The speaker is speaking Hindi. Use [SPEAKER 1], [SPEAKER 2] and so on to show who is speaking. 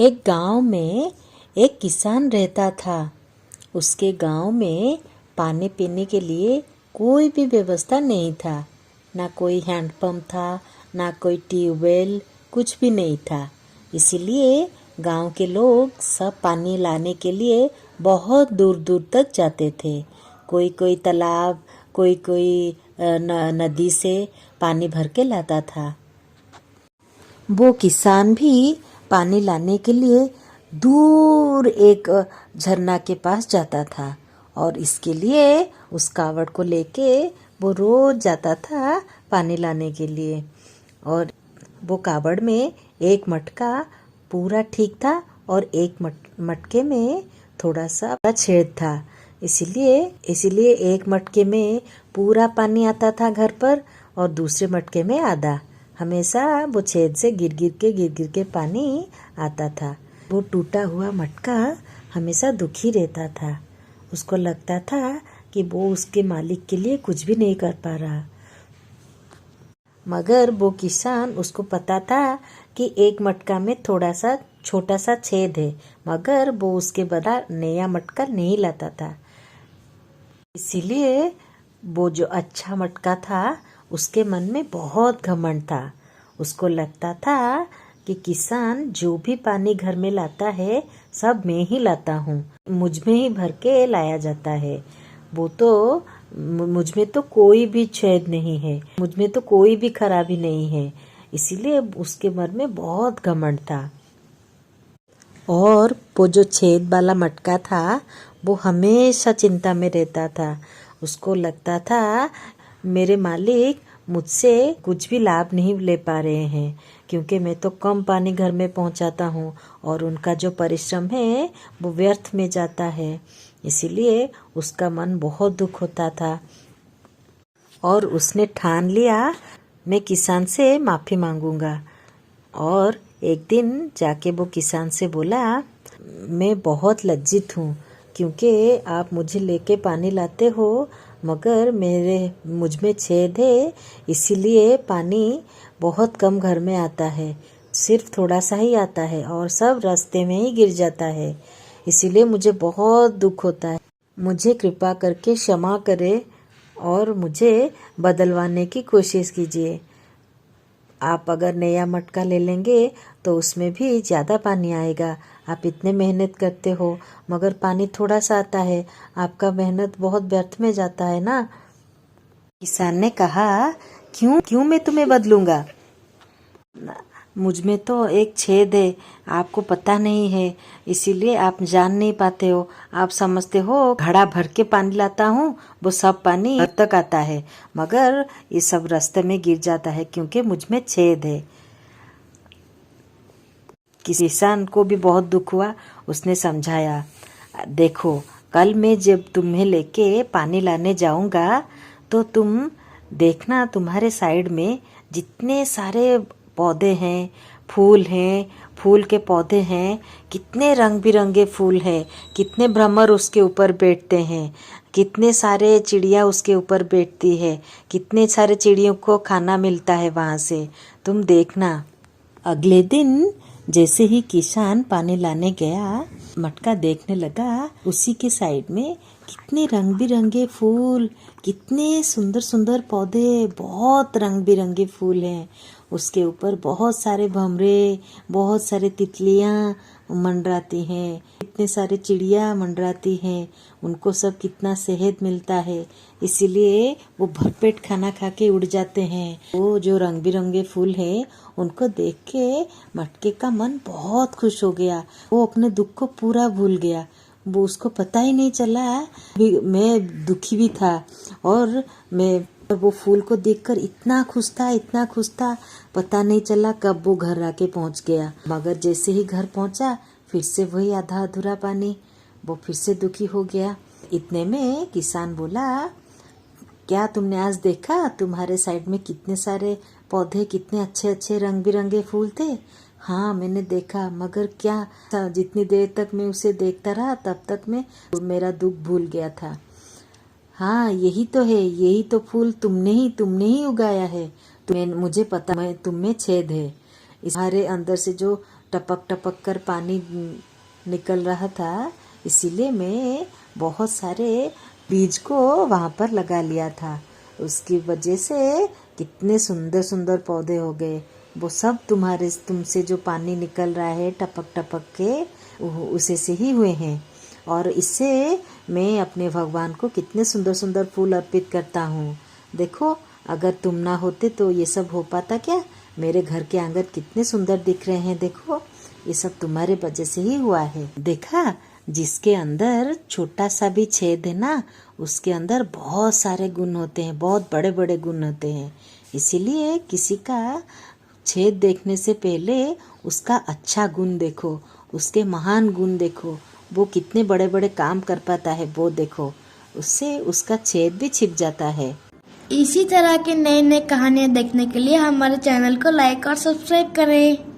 [SPEAKER 1] एक गांव में एक किसान रहता था। उसके गांव में पानी पीने के लिए कोई भी व्यवस्था नहीं था। ना कोई हैंडपंप था, ना कोई ट्यूबवेल, कुछ भी नहीं था। इसीलिए गांव के लोग सब पानी लाने के लिए बहुत दूर दूर तक जाते थे। कोई कोई तालाब, कोई कोई नदी से पानी भर के लाता था। वो किसान भी पानी लाने के लिए दूर एक झरना के पास जाता था और इसके लिए उस कावड़ को लेके वो रोज जाता था पानी लाने के लिए। और वो कावड़ में एक मटका पूरा ठीक था और एक मटके में थोड़ा सा छेद था। इसीलिए एक मटके में पूरा पानी आता था घर पर और दूसरे मटके में आधा। हमेशा वो छेद से गिर गिर के पानी आता था। वो टूटा हुआ मटका हमेशा दुखी रहता था। उसको लगता था कि वो उसके मालिक के लिए कुछ भी नहीं कर पा रहा। मगर वो किसान, उसको पता था कि एक मटका में थोड़ा सा छोटा सा छेद है, मगर वो उसके बदला नया मटका नहीं लाता था। इसीलिए वो जो अच्छा मटका था उसके मन में बहुत घमंड था। उसको लगता था कि किसान जो भी पानी घर में लाता है सब मैं ही लाता हूँ, मुझ में ही भर के लाया जाता है। वो तो मुझ में तो कोई भी छेद नहीं है, मुझ में तो कोई भी खराबी नहीं है। इसीलिए उसके मन में बहुत घमंड था। और वो जो छेद वाला मटका था वो हमेशा चिंता में रहता था। उसको लगता था मेरे मालिक मुझसे कुछ भी लाभ नहीं ले पा रहे हैं, क्योंकि मैं तो कम पानी घर में पहुंचाता हूँ और उनका जो परिश्रम है वो व्यर्थ में जाता है। इसीलिए उसका मन बहुत दुख होता था और उसने ठान लिया मैं किसान से माफ़ी मांगूंगा। और एक दिन जाके वो किसान से बोला, मैं बहुत लज्जित हूँ क्योंकि आप मुझे लेके पानी लाते हो, मगर मुझ में छेद है, इसीलिए पानी बहुत कम घर में आता है, सिर्फ थोड़ा सा ही आता है और सब रास्ते में ही गिर जाता है। इसीलिए मुझे बहुत दुख होता है। मुझे कृपा करके क्षमा करें और मुझे बदलवाने की कोशिश कीजिए। आप अगर नया मटका ले लेंगे तो उसमें भी ज़्यादा पानी आएगा। आप इतने मेहनत करते हो मगर पानी थोड़ा सा आता है, आपका मेहनत बहुत व्यर्थ में जाता है ना। किसान ने कहा, क्यों मैं तुम्हें बदलूंगा? मुझ में तो एक छेद है, आपको पता नहीं है, इसीलिए आप जान नहीं पाते हो। आप समझते हो घड़ा भर के पानी लाता हूँ, वो सब पानी घर तक आता है, मगर ये सब रास्ते में गिर जाता है क्योंकि मुझ में छेद है। किसान को भी बहुत दुख हुआ। उसने समझाया, देखो कल मैं जब तुम्हें लेके पानी लाने जाऊंगा तो तुम देखना, तुम्हारे साइड में जितने सारे पौधे हैं, फूल के पौधे हैं, कितने रंग बिरंगे फूल हैं, कितने भ्रमर उसके ऊपर बैठते हैं, कितने सारे चिड़िया उसके ऊपर बैठती है, कितने सारे चिड़ियों को खाना मिलता है वहाँ से, तुम देखना। अगले दिन जैसे ही किसान पानी लाने गया, मटका देखने लगा, उसी के साइड में कितने रंग बिरंगे फूल, कितने सुंदर सुंदर पौधे, बहुत रंग बिरंगे फूल हैं। उसके ऊपर बहुत सारे भंवरे, बहुत सारे तितलियाँ मंडराती हैं, इतने सारे चिड़िया मंडराती हैं, उनको सब कितना सेहत मिलता है, इसीलिए वो भरपेट खाना खा के उड़ जाते हैं। वो जो रंग बिरंगे फूल हैं उनको देख के मटके का मन बहुत खुश हो गया। वो अपने दुख को पूरा भूल गया। वो उसको पता ही नहीं चला मैं दुखी भी था और मैं वो फूल को देखकर इतना खुश था, पता नहीं चला कब वो घर आके पहुंच गया। मगर जैसे ही घर पहुंचा फिर से वही आधा अधूरा पानी, वो फिर से दुखी हो गया। इतने में किसान बोला, क्या तुमने आज देखा तुम्हारे साइड में कितने सारे पौधे, कितने अच्छे अच्छे रंग बिरंगे फूल थे? हाँ मैंने देखा, मगर क्या, जितनी देर तक मैं उसे देखता रहा तब तक मैं मेरा दुख भूल गया था। हाँ यही तो है, यही तो फूल तुमने ही उगाया है। मुझे पता, मैं तुम में छेद है, इस तुम्हारे अंदर से जो टपक टपक कर पानी निकल रहा था, इसीलिए मैं बहुत सारे बीज को वहाँ पर लगा लिया था। उसकी वजह से कितने सुंदर सुंदर पौधे हो गए। वो सब तुमसे जो पानी निकल रहा है टपक टपक के, उसे से ही हुए हैं। और इससे मैं अपने भगवान को कितने सुंदर सुंदर फूल अर्पित करता हूँ। देखो, अगर तुम ना होते तो ये सब हो पाता क्या? मेरे घर के आंगन कितने सुंदर दिख रहे हैं। देखो, ये सब तुम्हारे वजह से ही हुआ है। देखा, जिसके अंदर छोटा सा भी छेद है ना, उसके अंदर बहुत सारे गुण होते हैं, बहुत बड़े बड़े गुण होते हैं। इसीलिए किसी का छेद देखने से पहले उसका अच्छा गुण देखो, उसके महान गुण देखो, वो कितने बड़े बड़े काम कर पाता है वो देखो, उससे उसका छेद भी छिप जाता है।
[SPEAKER 2] इसी तरह के नए नए कहानियाँ देखने के लिए हमारे चैनल को लाइक और सब्सक्राइब करें।